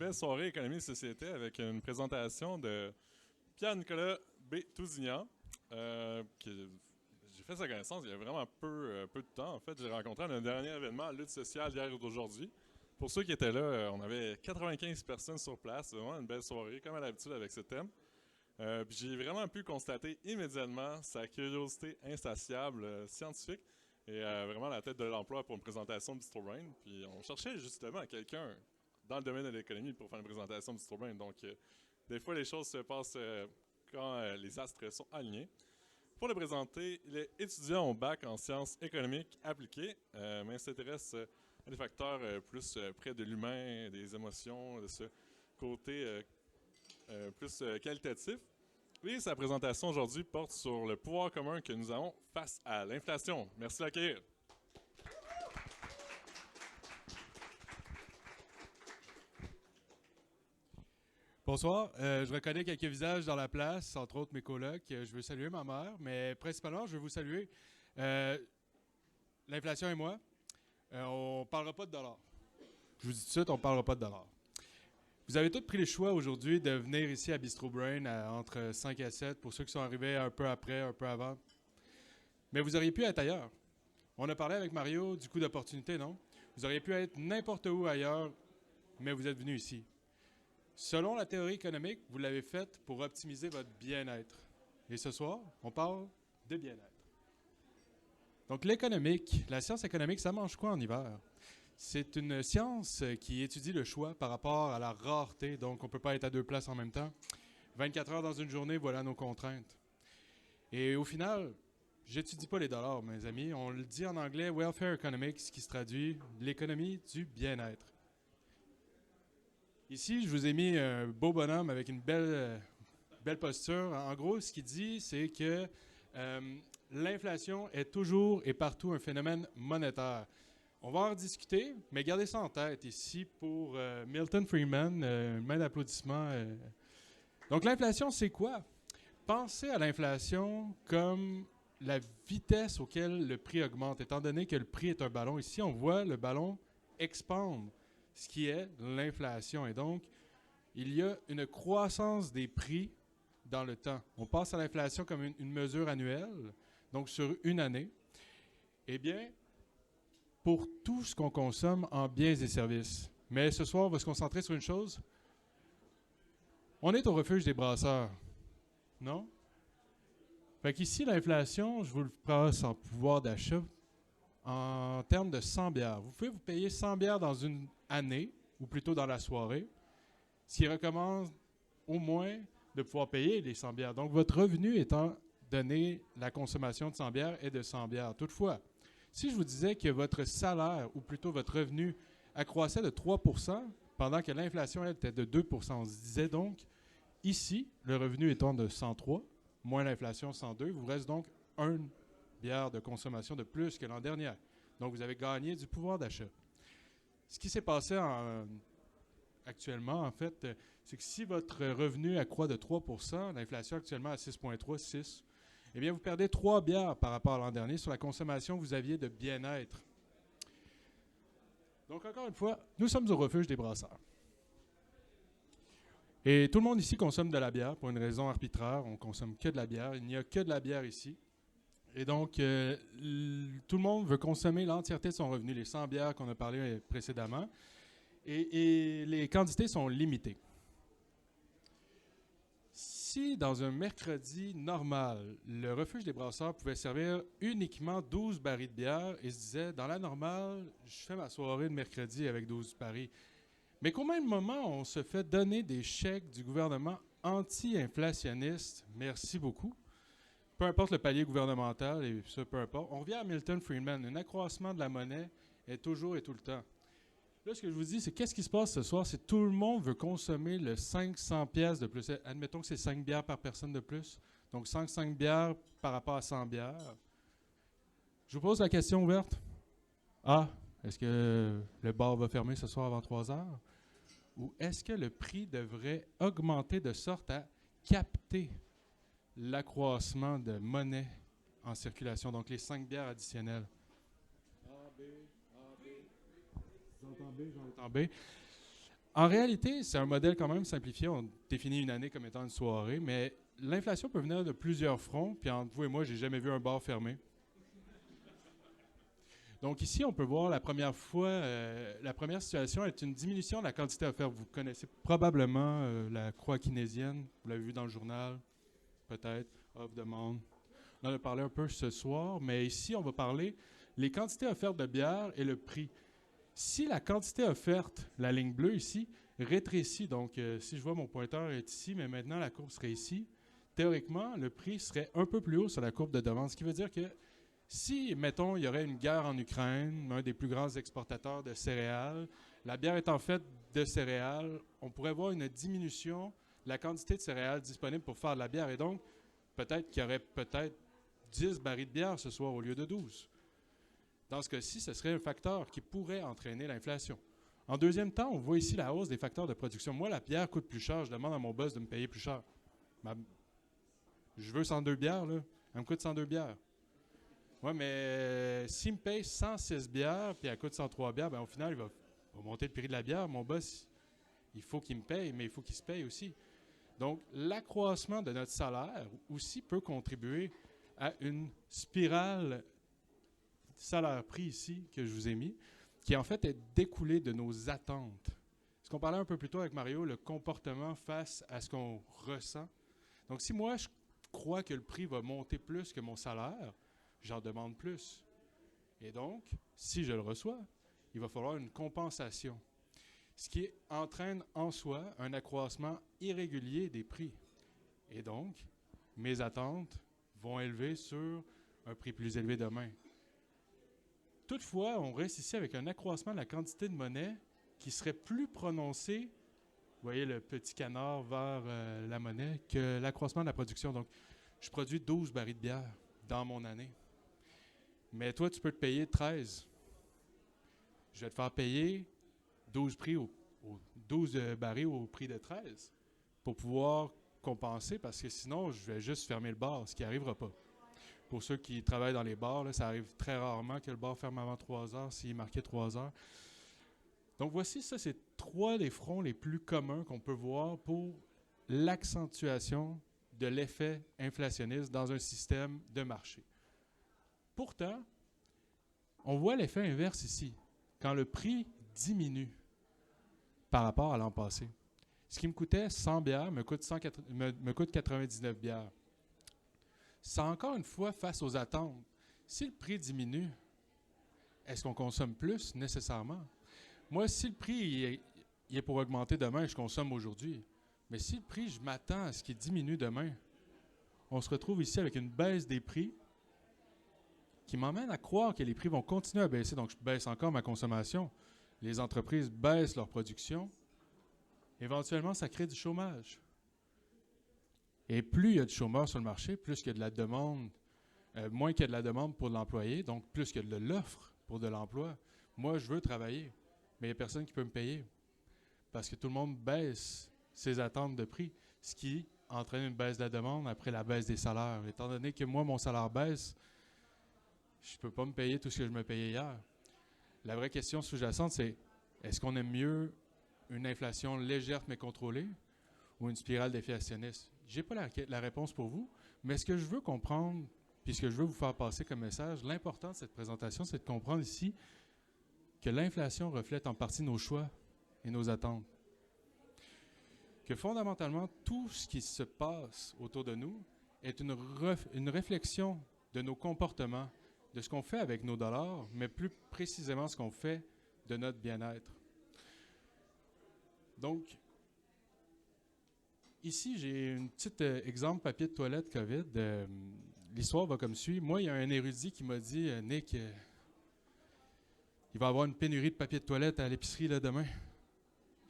belle soirée Économie et Société avec une présentation de Pierre-Nicolas B. Tousignan. J'ai fait sa connaissance il y a vraiment peu de temps. En fait, j'ai rencontré à un dernier événement à Lutte sociale hier ou d'aujourd'hui. Pour ceux qui étaient là, on avait 95 personnes sur place. C'est vraiment une belle soirée, comme à l'habitude avec ce thème. Puis j'ai vraiment pu constater immédiatement sa curiosité insatiable scientifique et vraiment la tête de l'emploi pour une présentation de Brain. Puis on cherchait justement quelqu'un dans le domaine de l'économie pour faire une présentation de Brain. Donc des fois les choses se passent quand les astres sont alignés. Pour le présenter, il est étudiant au bac en sciences économiques appliquées, mais il s'intéresse à des facteurs plus près de l'humain, des émotions, de ce côté plus qualitatif. Et sa présentation aujourd'hui porte sur le pouvoir commun que nous avons face à l'inflation. Merci de l'accueillir. Bonsoir, je reconnais quelques visages dans la place, entre autres mes colocs. Je veux saluer ma mère, mais principalement, je veux vous saluer l'inflation et moi. On ne parlera pas de dollars. Je vous dis tout de suite, on ne parlera pas de dollars. Vous avez tous pris le choix aujourd'hui de venir ici à Bistro Brain entre 5 et 7, pour ceux qui sont arrivés un peu après, un peu avant. Mais vous auriez pu être ailleurs. On a parlé avec Mario du coût d'opportunité, non? Vous auriez pu être n'importe où ailleurs, mais vous êtes venu ici. Selon la théorie économique, vous l'avez faite pour optimiser votre bien-être. Et ce soir, on parle de bien-être. Donc l'économique, la science économique, ça mange quoi en hiver? C'est une science qui étudie le choix par rapport à la rareté. Donc on ne peut pas être à deux places en même temps. 24 heures dans une journée, voilà nos contraintes. Et au final, j'étudie pas les dollars, mes amis. On le dit en anglais, welfare economics, ce qui se traduit l'économie du bien-être. Ici, je vous ai mis un beau bonhomme avec une belle posture. En gros, ce qu'il dit, c'est que l'inflation est toujours et partout un phénomène monétaire. On va en discuter, mais gardez ça en tête ici pour Milton Friedman, une main d'applaudissement. Donc l'inflation, c'est quoi? Pensez à l'inflation comme la vitesse auquel le prix augmente, étant donné que le prix est un ballon. Ici, on voit le ballon expandre, ce qui est l'inflation. Et donc, il y a une croissance des prix dans le temps. On passe à l'inflation comme une mesure annuelle, donc sur une année. Eh bien, pour tout ce qu'on consomme en biens et services. Mais ce soir, on va se concentrer sur une chose. On est au refuge des brasseurs, non? Fait qu'ici, l'inflation, je vous le passe en pouvoir d'achat en termes de 100 bières. Vous pouvez vous payer 100 bières dans une année, ou plutôt dans la soirée, ce qui recommande au moins de pouvoir payer les 100 bières. Donc, votre revenu étant donné, la consommation de 100 bières est de 100 bières. Toutefois, si je vous disais que votre salaire, ou plutôt votre revenu, accroissait de 3 pendant que l'inflation, elle, était de 2 on se disait donc, ici, le revenu étant de 103, moins l'inflation 102, vous reste donc 1 bière de consommation de plus que l'an dernier. Donc, vous avez gagné du pouvoir d'achat. Ce qui s'est passé actuellement, en fait, c'est que si votre revenu accroît de 3 l'inflation actuellement à 6,3, 6, eh bien, vous perdez 3 bières par rapport à l'an dernier sur la consommation que vous aviez de bien-être. Donc, encore une fois, nous sommes au refuge des brasseurs. Et tout le monde ici consomme de la bière pour une raison arbitraire. On consomme que de la bière. Il n'y a que de la bière ici. Et donc, tout le monde veut consommer l'entièreté de son revenu, les 100 bières qu'on a parlé précédemment. Et les quantités sont limitées. Si, dans un mercredi normal, le refuge des brasseurs pouvait servir uniquement 12 barils de bière et se disait, dans la normale, je fais ma soirée de mercredi avec 12 barils. Mais qu'au même moment, on se fait donner des chèques du gouvernement anti-inflationniste, merci beaucoup, peu importe le palier gouvernemental, et ça, peu importe. On revient à Milton Friedman, un accroissement de la monnaie est toujours et tout le temps. Là, ce que je vous dis, c'est qu'est-ce qui se passe ce soir? C'est que tout le monde veut consommer le 500 pièces de plus. Admettons que c'est 5 bières par personne de plus. Donc, 5 bières par rapport à 100 bières. Je vous pose la question ouverte. Ah, est-ce que le bar va fermer ce soir avant 3 heures? Ou est-ce que le prix devrait augmenter de sorte à capter l'accroissement de monnaie en circulation, donc les 5 bières additionnelles? A, B, A, B. J'entends B, j'entends B. En réalité, c'est un modèle quand même simplifié. On définit une année comme étant une soirée, mais l'inflation peut venir de plusieurs fronts, puis entre vous et moi, j'ai jamais vu un bar fermé. Donc ici, on peut voir la première fois, la première situation est une diminution de la quantité offerte. Vous connaissez probablement la croix keynésienne, vous l'avez vu dans le journal, peut-être, offre demande. On en a parlé un peu ce soir, mais ici, on va parler les quantités offertes de bière et le prix. Si la quantité offerte, la ligne bleue ici, rétrécit, donc si je vois mon pointeur est ici, mais maintenant la courbe serait ici, théoriquement, le prix serait un peu plus haut sur la courbe de demande, ce qui veut dire que si, mettons, il y aurait une guerre en Ukraine, un des plus grands exportateurs de céréales, la bière est en fait de céréales, on pourrait voir une diminution de la quantité de céréales disponible pour faire de la bière. Et donc, peut-être qu'il y aurait peut-être 10 barils de bière ce soir au lieu de 12. Dans ce cas-ci, ce serait un facteur qui pourrait entraîner l'inflation. En deuxième temps, on voit ici la hausse des facteurs de production. Moi, la bière coûte plus cher, je demande à mon boss de me payer plus cher. Je veux 102 bières, là. Elle me coûte 102 bières. Oui, mais s'il me paye 106 bières, puis elle coûte 103 bières, bien, au final, il va monter le prix de la bière. Mon boss, il faut qu'il me paye, mais il faut qu'il se paye aussi. Donc, l'accroissement de notre salaire aussi peut contribuer à une spirale salaire-prix ici que je vous ai mis, qui en fait est découlée de nos attentes. Ce qu'on parlait un peu plus tôt avec Mario, le comportement face à ce qu'on ressent. Donc, si moi, je crois que le prix va monter plus que mon salaire, j'en demande plus. Et donc, si je le reçois, il va falloir une compensation. Ce qui entraîne en soi un accroissement irrégulier des prix. Et donc, mes attentes vont élever sur un prix plus élevé demain. Toutefois, on reste ici avec un accroissement de la quantité de monnaie qui serait plus prononcé, vous voyez le petit canard vers la monnaie, que l'accroissement de la production. Donc, je produis 12 barils de bière dans mon année. Mais toi, tu peux te payer 13. Je vais te faire payer 12 barils au prix de 13 pour pouvoir compenser, parce que sinon, je vais juste fermer le bar, ce qui n'arrivera pas. Pour ceux qui travaillent dans les bars, là, ça arrive très rarement que le bar ferme avant 3 heures, s'il est marqué 3 heures. Donc voici, ça, c'est 3 des fronts les plus communs qu'on peut voir pour l'accentuation de l'effet inflationniste dans un système de marché. Pourtant, on voit l'effet inverse ici, quand le prix diminue par rapport à l'an passé. Ce qui me coûtait 100 bières me coûte 99 bières. C'est encore une fois face aux attentes. Si le prix diminue, est-ce qu'on consomme plus nécessairement? Moi, si le prix il est pour augmenter demain, je consomme aujourd'hui. Mais si le prix, je m'attends à ce qu'il diminue demain, on se retrouve ici avec une baisse des prix qui m'emmène à croire que les prix vont continuer à baisser. Donc, je baisse encore ma consommation. Les entreprises baissent leur production. Éventuellement, ça crée du chômage. Et plus il y a de chômeurs sur le marché, plus il y a de la demande, moins qu'il y a de la demande pour l'employé, donc plus qu'il y a de l'offre pour de l'emploi. Moi, je veux travailler, mais il n'y a personne qui peut me payer parce que tout le monde baisse ses attentes de prix, ce qui entraîne une baisse de la demande après la baisse des salaires. Étant donné que moi, mon salaire baisse, je ne peux pas me payer tout ce que je me payais hier. La vraie question sous-jacente, c'est est-ce qu'on aime mieux une inflation légère mais contrôlée ou une spirale déflationniste? Je n'ai pas la réponse pour vous, mais ce que je veux comprendre, puis ce que je veux vous faire passer comme message, l'important de cette présentation, c'est de comprendre ici que l'inflation reflète en partie nos choix et nos attentes. Que fondamentalement, tout ce qui se passe autour de nous est une réflexion de nos comportements, de ce qu'on fait avec nos dollars, mais plus précisément ce qu'on fait de notre bien-être. Donc, ici, j'ai un petit exemple papier de toilette COVID. L'histoire va comme suit. Moi, il y a un érudit qui m'a dit « Nick, il va y avoir une pénurie de papier de toilette à l'épicerie là, demain. »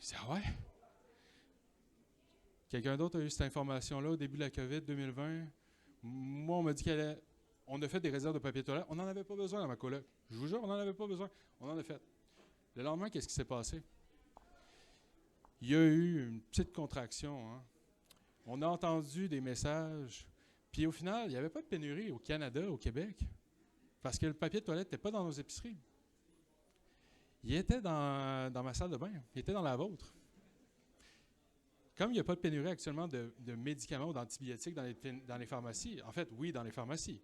Je dis « Ah ouais? » Quelqu'un d'autre a eu cette information-là au début de la COVID 2020. Moi, on m'a dit qu'on a fait des réserves de papier de toilette. On n'en avait pas besoin dans ma coloc. Je vous jure, on n'en avait pas besoin. On en a fait. Le lendemain, qu'est-ce qui s'est passé? Il y a eu une petite contraction. Hein? On a entendu des messages. Puis au final, il n'y avait pas de pénurie au Canada, au Québec, parce que le papier de toilette n'était pas dans nos épiceries. Il était dans ma salle de bain. Il était dans la vôtre. Comme il n'y a pas de pénurie actuellement de médicaments ou d'antibiotiques dans les pharmacies, en fait, oui, dans les pharmacies,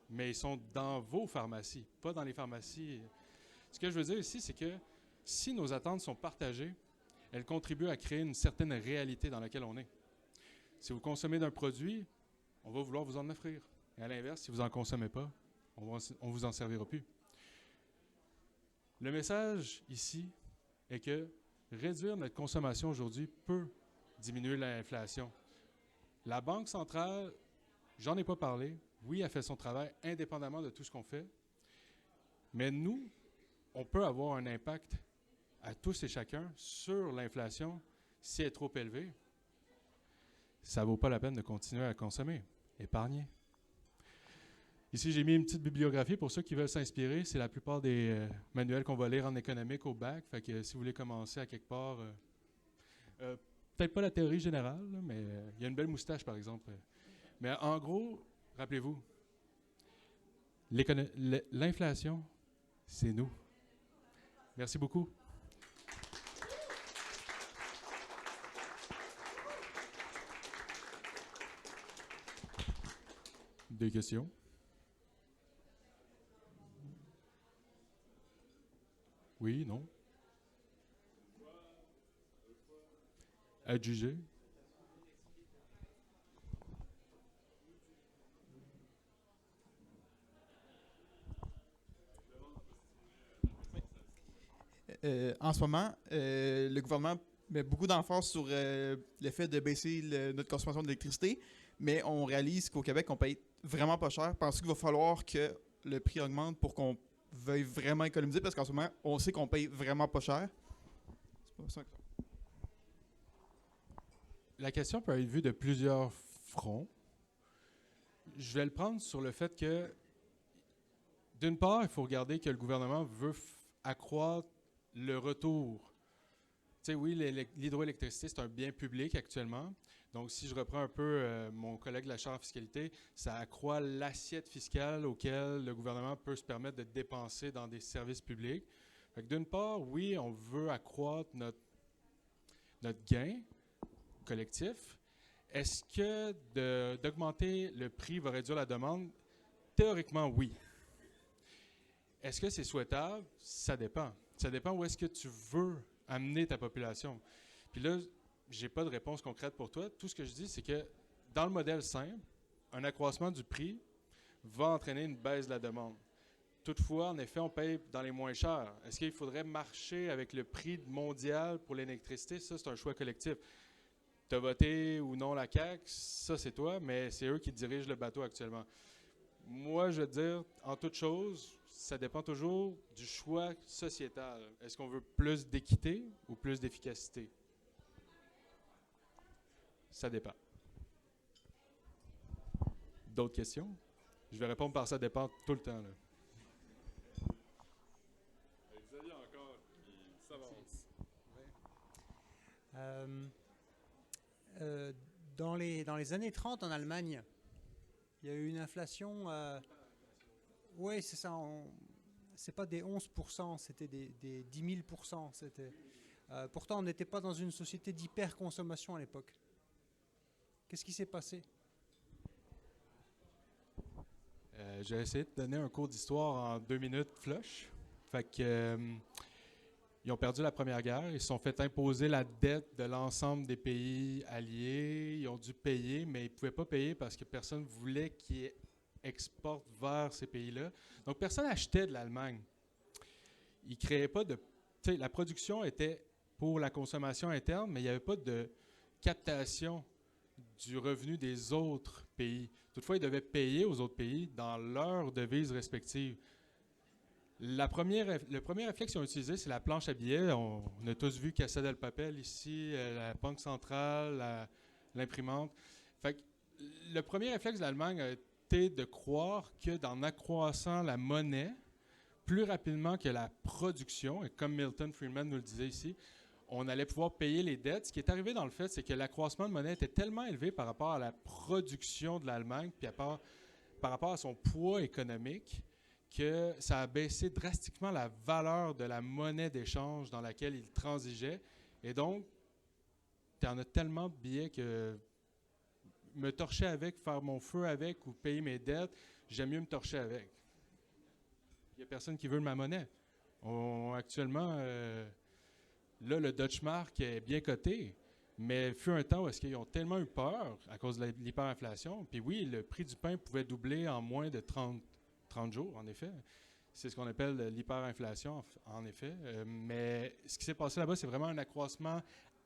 mais ils sont dans vos pharmacies, pas dans les pharmacies. Ce que je veux dire ici, c'est que si nos attentes sont partagées, elles contribuent à créer une certaine réalité dans laquelle on est. Si vous consommez d'un produit, on va vouloir vous en offrir. Et à l'inverse, si vous n'en consommez pas, on ne vous en servira plus. Le message ici est que réduire notre consommation aujourd'hui peut diminuer l'inflation. La Banque centrale, j'en ai pas parlé, oui, elle fait son travail indépendamment de tout ce qu'on fait, mais nous, on peut avoir un impact à tous et chacun sur l'inflation si elle est trop élevée. Ça ne vaut pas la peine de continuer à consommer. Épargner. Ici, j'ai mis une petite bibliographie pour ceux qui veulent s'inspirer. C'est la plupart des manuels qu'on va lire en économique au bac. Fait que si vous voulez commencer à quelque part, peut-être pas la théorie générale, là, mais il y a une belle moustache, par exemple. Mais en gros, rappelez-vous, l'inflation, c'est nous. Merci beaucoup. Des questions? Oui, non? À juger? En ce moment, le gouvernement met beaucoup d'emphase sur le fait de baisser notre consommation d'électricité, mais on réalise qu'au Québec, on paye vraiment pas cher. Pensez qu'il va falloir que le prix augmente pour qu'on veuille vraiment économiser, parce qu'en ce moment, on sait qu'on paye vraiment pas cher. C'est pas ça que... La question peut être vue de plusieurs fronts. Je vais le prendre sur le fait que, d'une part, il faut regarder que le gouvernement veut accroître le retour. Tu sais, oui, l'hydroélectricité, c'est un bien public actuellement. Donc, si je reprends un peu mon collègue de la Chambre de fiscalité, ça accroît l'assiette fiscale auquel le gouvernement peut se permettre de dépenser dans des services publics. Fait que d'une part, oui, on veut accroître notre gain collectif. Est-ce que d'augmenter le prix va réduire la demande? Théoriquement, oui. Est-ce que c'est souhaitable? Ça dépend. Ça dépend où est-ce que tu veux amener ta population. Puis là, j'ai pas de réponse concrète pour toi. Tout ce que je dis, c'est que dans le modèle simple, un accroissement du prix va entraîner une baisse de la demande. Toutefois, en effet, on paye dans les moins chers. Est-ce qu'il faudrait marcher avec le prix mondial pour l'électricité? Ça, c'est un choix collectif. Tu as voté ou non la CAQ, ça, c'est toi, mais c'est eux qui dirigent le bateau actuellement. Moi, je veux dire, en toute chose, ça dépend toujours du choix sociétal. Est-ce qu'on veut plus d'équité ou plus d'efficacité? Ça dépend. D'autres questions? Je vais répondre par ça dépend tout le temps, là. Xavier encore qui s'avance. Dans les années 30 en Allemagne, il y a eu une inflation. Oui, c'est ça. C'est pas des 11%, c'était des 10 000%. Pourtant, on n'était pas dans une société d'hyperconsommation à l'époque. Qu'est-ce qui s'est passé? J'ai essayé de donner un cours d'histoire en 2 minutes flush. Fait que, ils ont perdu la Première Guerre. Ils se sont fait imposer la dette de l'ensemble des pays alliés. Ils ont dû payer, mais ils ne pouvaient pas payer parce que personne ne voulait qu'ils exportent vers ces pays-là. Donc, personne n'achetait de l'Allemagne. Ils ne créaient pas de... Tu sais, la production était pour la consommation interne, mais il n'y avait pas de captation du revenu des autres pays. Toutefois, ils devaient payer aux autres pays dans leurs devises respectives. Le premier réflexe qu'ils ont utilisé, c'est la planche à billets. On a tous vu Casa del Papel ici, la Banque centrale, l'imprimante. Fait que le premier réflexe de l'Allemagne a été de croire que d'en accroissant la monnaie plus rapidement que la production, et comme Milton Friedman nous le disait ici, on allait pouvoir payer les dettes. Ce qui est arrivé dans le fait, c'est que l'accroissement de monnaie était tellement élevé par rapport à la production de l'Allemagne, puis par rapport à son poids économique, que ça a baissé drastiquement la valeur de la monnaie d'échange dans laquelle il transigeait. Et donc, tu en as tellement de billets que me torcher avec, faire mon feu avec ou payer mes dettes, j'aime mieux me torcher avec. Il n'y a personne qui veut ma monnaie. Actuellement, là, le Deutsche Mark est bien coté, mais il fut un temps où est-ce qu'ils ont tellement eu peur à cause de l'hyperinflation. Puis oui, le prix du pain pouvait doubler en moins de 30 jours, en effet. C'est ce qu'on appelle l'hyperinflation, en effet. Mais ce qui s'est passé là-bas, c'est vraiment un accroissement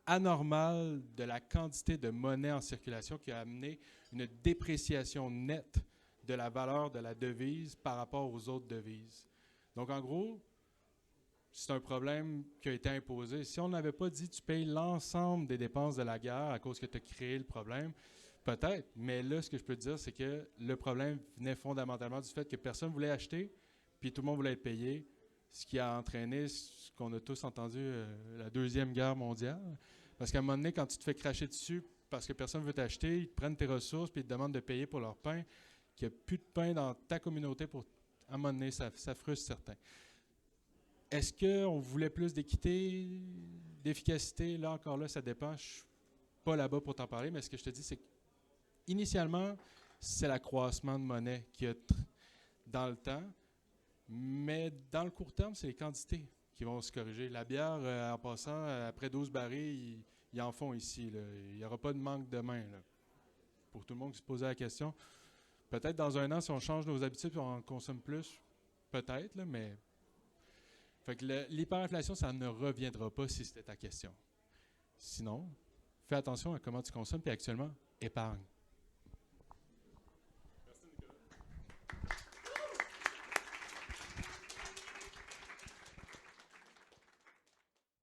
anormal de la quantité de monnaie en circulation qui a amené une dépréciation nette de la valeur de la devise par rapport aux autres devises. Donc, en gros, c'est un problème qui a été imposé. Si on n'avait pas dit tu payes l'ensemble des dépenses de la guerre à cause que tu as créé le problème, peut-être. Mais là, ce que je peux te dire, c'est que le problème venait fondamentalement du fait que personne ne voulait acheter, puis tout le monde voulait être payé, ce qui a entraîné ce qu'on a tous entendu, la Deuxième Guerre mondiale. Parce qu'à un moment donné, quand tu te fais cracher dessus parce que personne ne veut t'acheter, ils te prennent tes ressources puis ils te demandent de payer pour leur pain, qu'il n'y a plus de pain dans ta communauté, à un moment donné, ça frustre certains. Est-ce qu'on voulait plus d'équité, d'efficacité? Là, encore là, ça dépend. Je ne suis pas là-bas pour t'en parler, mais ce que je te dis, c'est qu'initialement, c'est l'accroissement de monnaie qui a dans le temps, mais dans le court terme, c'est les quantités qui vont se corriger. La bière, en passant, après 12 barils, ils en font ici. Là. Il n'y aura pas de manque de main. Là. Pour tout le monde qui se posait la question. Peut-être dans un an, si on change nos habitudes et on en consomme plus, peut-être, là, mais... Fait que l'hyperinflation, ça ne reviendra pas si c'était ta question. Sinon, fais attention à comment tu consommes, puis actuellement, épargne.